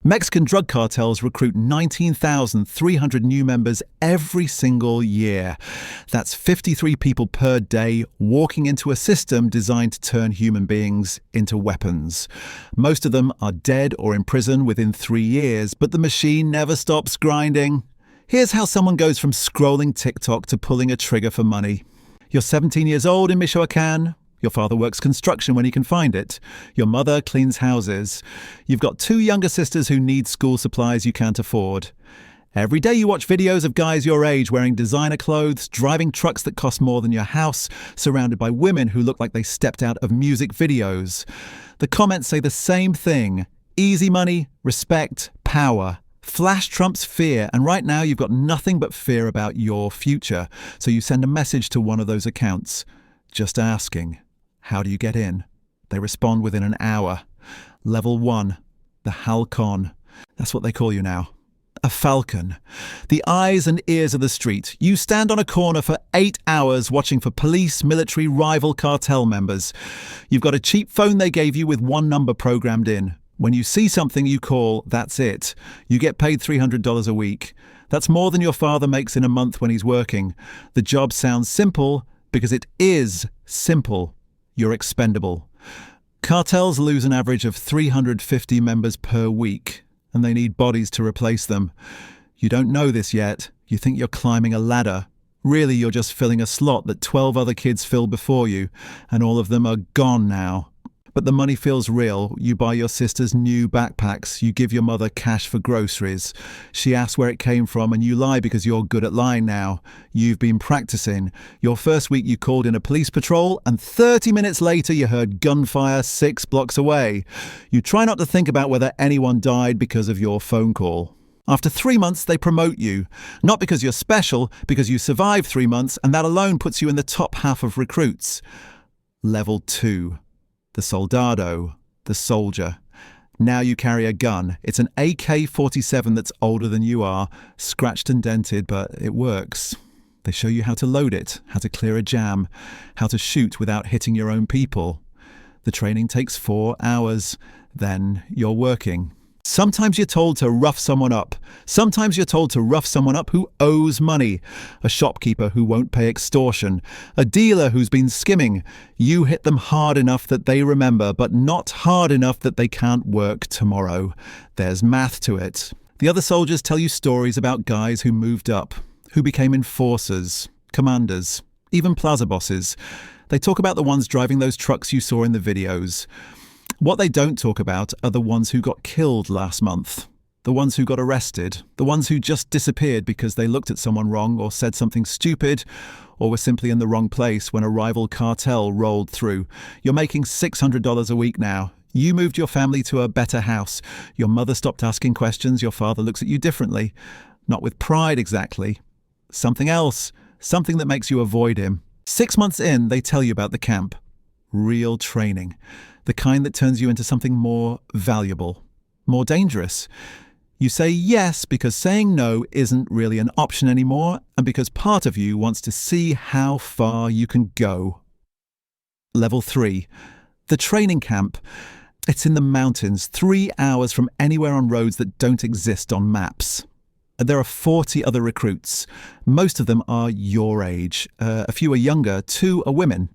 Mexican drug cartels recruit 19,300 new members every single year. That's 53 people per day walking into a system designed to turn human beings into weapons. Most of them are dead or in prison within 3 years, but the machine never stops grinding. Here's how someone goes from scrolling TikTok to pulling a trigger for money. You're 17 years old in Michoacan. Your father works construction when he can find it. Your mother cleans houses. You've got 2 younger sisters who need school supplies you can't afford. Every day you watch videos of guys your age wearing designer clothes, driving trucks that cost more than your house, surrounded by women who look like they stepped out of music videos. The comments say the same thing. Easy money, respect, power. Flash trumps fear, and right now you've got nothing but fear about your future. So you send a message to one of those accounts, just asking, how do you get in? They respond within an hour. Level 1, the halcón. That's what they call you now. A falcon. The eyes and ears of the street. You stand on a corner for 8 hours watching for police, military, rival cartel members. You've got a cheap phone they gave you with 1 number programmed in. When you see something you call, that's it. You get paid $300 a week. That's more than your father makes in a month when he's working. The job sounds simple because it is simple. You're expendable. Cartels lose an average of 350 members per week, and they need bodies to replace them. You don't know this yet. You think you're climbing a ladder. Really, you're just filling a slot that 12 other kids filled before you, and all of them are gone now. But the money feels real. You buy your sister's new backpacks. You give your mother cash for groceries. She asks where it came from, and you lie because you're good at lying now. You've been practicing. Your first week you called in a police patrol, and 30 minutes later you heard gunfire 6 blocks away. You try not to think about whether anyone died because of your phone call. After 3 months, they promote you. Not because you're special, because you survived 3 months, and that alone puts you in the top half of recruits. Level 2. The soldado, the soldier. Now you carry a gun. It's an AK-47 that's older than you are, scratched and dented, but it works. They show you how to load it, how to clear a jam, how to shoot without hitting your own people. The training takes 4 hours. Then you're working. Sometimes you're told to rough someone up. Sometimes you're told to rough someone up who owes money. A shopkeeper who won't pay extortion. A dealer who's been skimming. You hit them hard enough that they remember, but not hard enough that they can't work tomorrow. There's math to it. The other soldiers tell you stories about guys who moved up, who became enforcers, commanders, even plaza bosses. They talk about the ones driving those trucks you saw in the videos. What they don't talk about are the ones who got killed last month, the ones who got arrested, the ones who just disappeared because they looked at someone wrong or said something stupid or were simply in the wrong place when a rival cartel rolled through. You're making $600 a week now. You moved your family to a better house. Your mother stopped asking questions. Your father looks at you differently. Not with pride exactly. Something else. Something that makes you avoid him. 6 months in, they tell you about the camp. Real training. The kind that turns you into something more valuable, more dangerous. You say yes because saying no isn't really an option anymore, and because part of you wants to see how far you can go. Level 3. The training camp. It's in the mountains, 3 hours from anywhere on roads that don't exist on maps. There are 40 other recruits. Most of them are your age. A few are younger, 2 are women.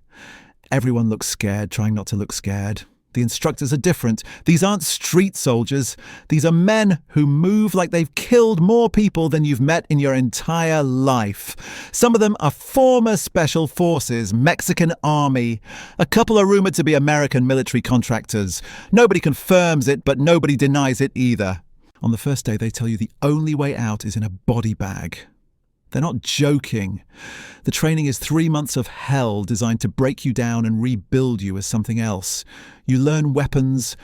Everyone looks scared, trying not to look scared. The instructors are different. These aren't street soldiers. These are men who move like they've killed more people than you've met in your entire life. Some of them are former special forces, Mexican army. A couple are rumored to be American military contractors. Nobody confirms it, but nobody denies it either. On the first day, they tell you the only way out is in a body bag. They're not joking. The training is 3 months of hell designed to break you down and rebuild you as something else. You learn weapons,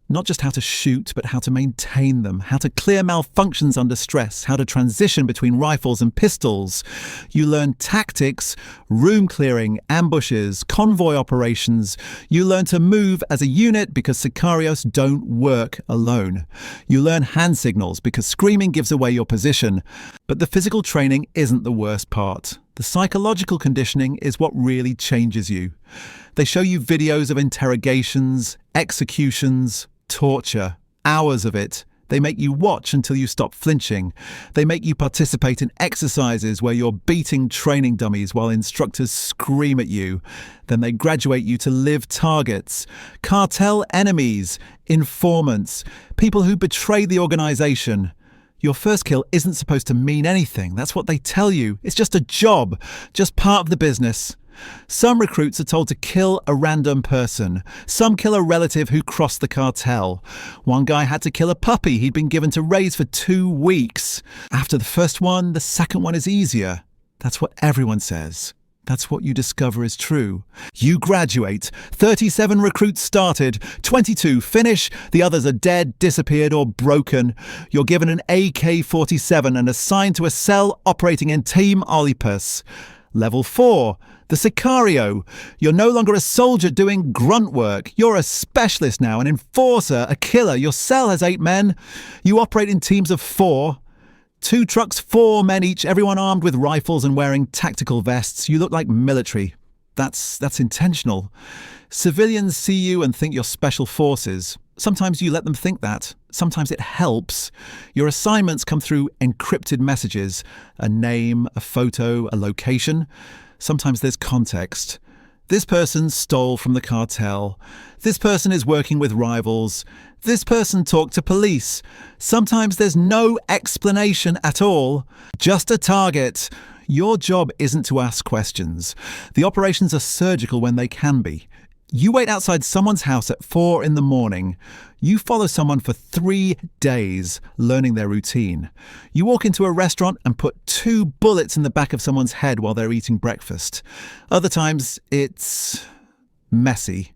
not just how to shoot, but how to maintain them, how to clear malfunctions under stress, how to transition between rifles and pistols. You learn tactics, room clearing, ambushes, convoy operations. You learn to move as a unit because Sicarios don't work alone. You learn hand signals because screaming gives away your position. But the physical training isn't the worst part. The psychological conditioning is what really changes you. They show you videos of interrogations, executions, torture, hours of it. They make you watch until you stop flinching. They make you participate in exercises where you're beating training dummies while instructors scream at you. Then they graduate you to live targets, cartel enemies, informants, people who betray the organization. Your first kill isn't supposed to mean anything. That's what they tell you. It's just a job, just part of the business. Some recruits are told to kill a random person. Some kill a relative who crossed the cartel. One guy had to kill a puppy he'd been given to raise for 2 weeks. After the first one, the second one is easier. That's what everyone says. That's what you discover is true. You graduate. 37 recruits started. 22 finish. The others are dead, disappeared, or broken. You're given an AK-47 and assigned to a cell operating in Team Olympus. Level 4. The Sicario. You're no longer a soldier doing grunt work. You're a specialist now, an enforcer, a killer. Your cell has 8 men. You operate in teams of 4. 2 trucks, 4 men each, everyone armed with rifles and wearing tactical vests. You look like military. That's intentional. Civilians see you and think you're special forces. Sometimes you let them think that. Sometimes it helps. Your assignments come through encrypted messages. A name, a photo, a location. Sometimes there's context. This person stole from the cartel. This person is working with rivals. This person talked to police. Sometimes there's no explanation at all. Just a target. Your job isn't to ask questions. The operations are surgical when they can be. You wait outside someone's house at 4 in the morning. You follow someone for 3 days, learning their routine. You walk into a restaurant and put 2 bullets in the back of someone's head while they're eating breakfast. Other times, it's messy.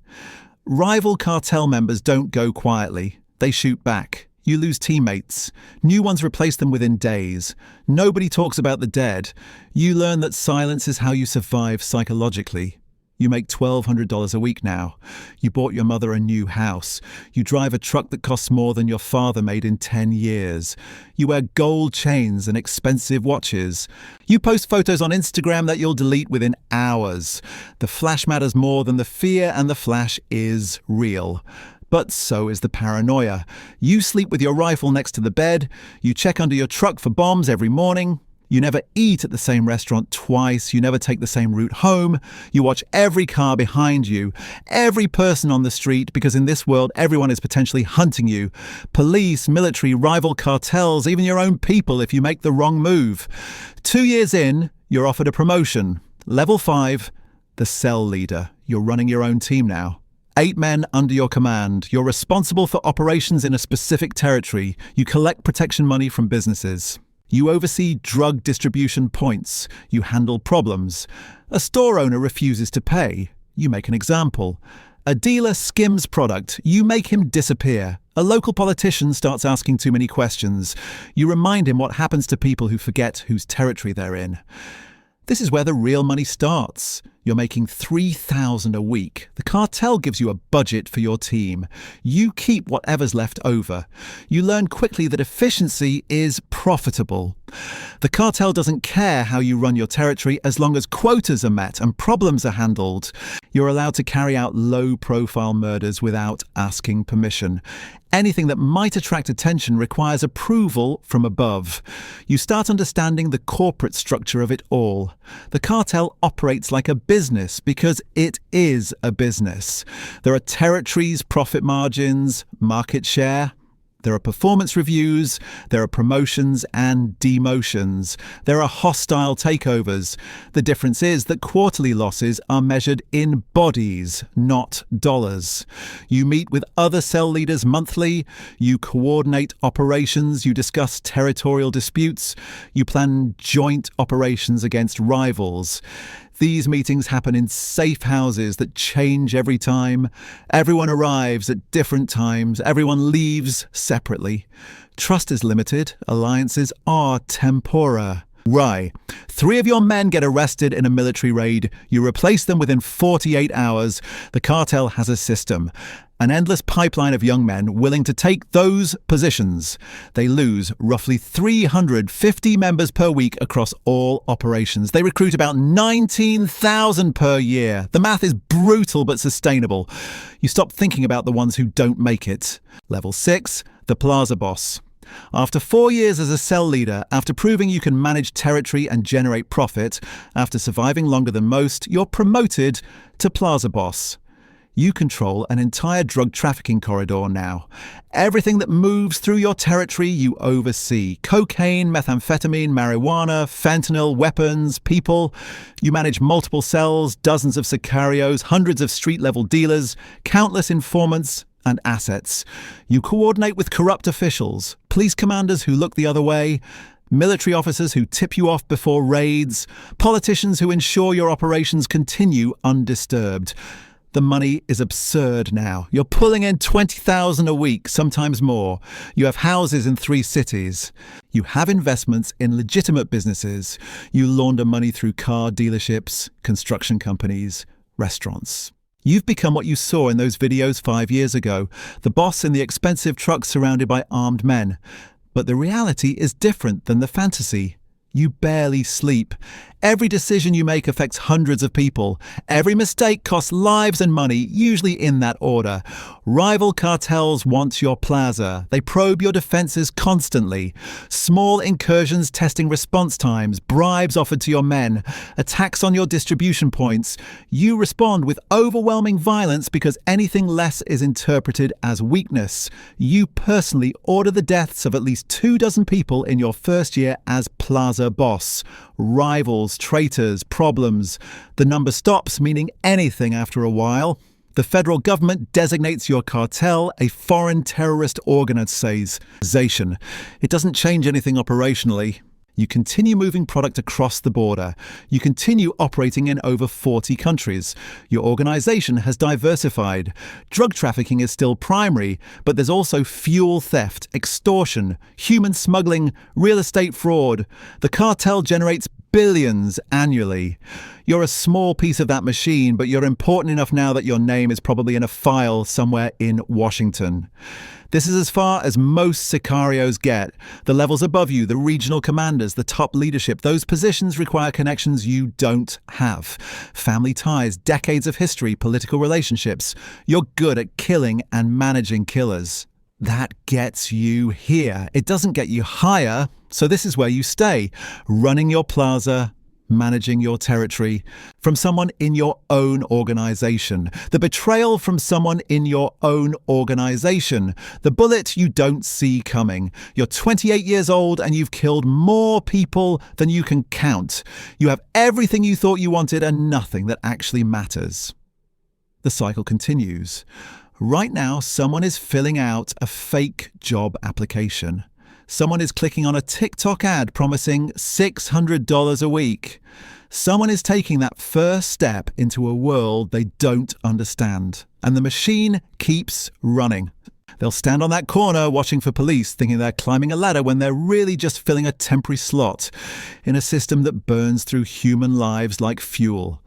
Rival cartel members don't go quietly. They shoot back. You lose teammates. New ones replace them within days. Nobody talks about the dead. You learn that silence is how you survive psychologically. You make $1,200 a week now. You bought your mother a new house. You drive a truck that costs more than your father made in 10 years. You wear gold chains and expensive watches. You post photos on Instagram that you'll delete within hours. The flash matters more than the fear, and the flash is real. But so is the paranoia. You sleep with your rifle next to the bed. You check under your truck for bombs every morning. You never eat at the same restaurant twice. You never take the same route home. You watch every car behind you, every person on the street, because in this world, everyone is potentially hunting you. Police, military, rival cartels, even your own people if you make the wrong move. 2 years in, you're offered a promotion. Level 5, the cell leader. You're running your own team now. 8 men under your command. You're responsible for operations in a specific territory. You collect protection money from businesses. You oversee drug distribution points. You handle problems. A store owner refuses to pay. You make an example. A dealer skims product. You make him disappear. A local politician starts asking too many questions. You remind him what happens to people who forget whose territory they're in. This is where the real money starts. You're making $3,000 a week. The cartel gives you a budget for your team. You keep whatever's left over. You learn quickly that efficiency is profitable. The cartel doesn't care how you run your territory as long as quotas are met and problems are handled. You're allowed to carry out low-profile murders without asking permission. Anything that might attract attention requires approval from above. You start understanding the corporate structure of it all. The cartel operates like a business because it is a business. There are territories, profit margins, market share. There are performance reviews, there are promotions and demotions. There are hostile takeovers. The difference is that quarterly losses are measured in bodies, not dollars. You meet with other cell leaders monthly. You coordinate operations. You discuss territorial disputes. You plan joint operations against rivals. These meetings happen in safe houses that change every time. Everyone arrives at different times. Everyone leaves separately. Trust is limited. Alliances are tempora. Right. 3 of your men get arrested in a military raid. You replace them within 48 hours. The cartel has a system. An endless pipeline of young men willing to take those positions. They lose roughly 350 members per week across all operations. They recruit about 19,000 per year. The math is brutal but sustainable. You stop thinking about the ones who don't make it. Level 6, the plaza boss. After 4 years as a cell leader, after proving you can manage territory and generate profit, after surviving longer than most, you're promoted to plaza boss. You control an entire drug trafficking corridor now. Everything that moves through your territory you oversee. Cocaine, methamphetamine, marijuana, fentanyl, weapons, people. You manage multiple cells, dozens of sicarios, hundreds of street-level dealers, countless informants, and assets. You coordinate with corrupt officials, police commanders who look the other way, military officers who tip you off before raids, politicians who ensure your operations continue undisturbed. The money is absurd now. You're pulling in $20,000 a week, sometimes more. You have houses in 3 cities. You have investments in legitimate businesses. You launder money through car dealerships, construction companies, restaurants. You've become what you saw in those videos 5 years ago, the boss in the expensive truck surrounded by armed men. But the reality is different than the fantasy. You barely sleep. Every decision you make affects hundreds of people. Every mistake costs lives and money, usually in that order. Rival cartels want your plaza. They probe your defenses constantly. Small incursions testing response times, bribes offered to your men, attacks on your distribution points. You respond with overwhelming violence because anything less is interpreted as weakness. You personally order the deaths of at least 24 people in your first year as plaza boss. Rivals, traitors, problems. The number stops meaning anything after a while. The federal government designates your cartel a foreign terrorist organization. It doesn't change anything operationally. You continue moving product across the border. You continue operating in over 40 countries. Your organization has diversified. Drug trafficking is still primary, but there's also fuel theft, extortion, human smuggling, real estate fraud. The cartel generates billions annually. You're a small piece of that machine, but you're important enough now that your name is probably in a file somewhere in Washington. This is as far as most Sicarios get. The levels above you, the regional commanders, the top leadership, those positions require connections you don't have. Family ties, decades of history, political relationships. You're good at killing and managing killers. That gets you here. It doesn't get you higher, so this is where you stay, running your plaza, managing your territory, from someone in your own organization. The betrayal from someone in your own organization. The bullet you don't see coming. You're 28 years old and you've killed more people than you can count. You have everything you thought you wanted and nothing that actually matters. The cycle continues. Right now, someone is filling out a fake job application. Someone is clicking on a TikTok ad promising $600 a week. Someone is taking that first step into a world they don't understand. And the machine keeps running. They'll stand on that corner watching for police, thinking they're climbing a ladder when they're really just filling a temporary slot in a system that burns through human lives like fuel.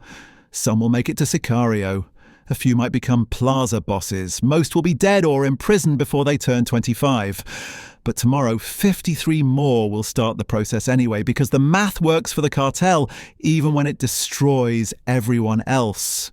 Some will make it to Sicario. A few might become plaza bosses. Most will be dead or imprisoned before they turn 25. But tomorrow, 53 more will start the process anyway, because the math works for the cartel, even when it destroys everyone else.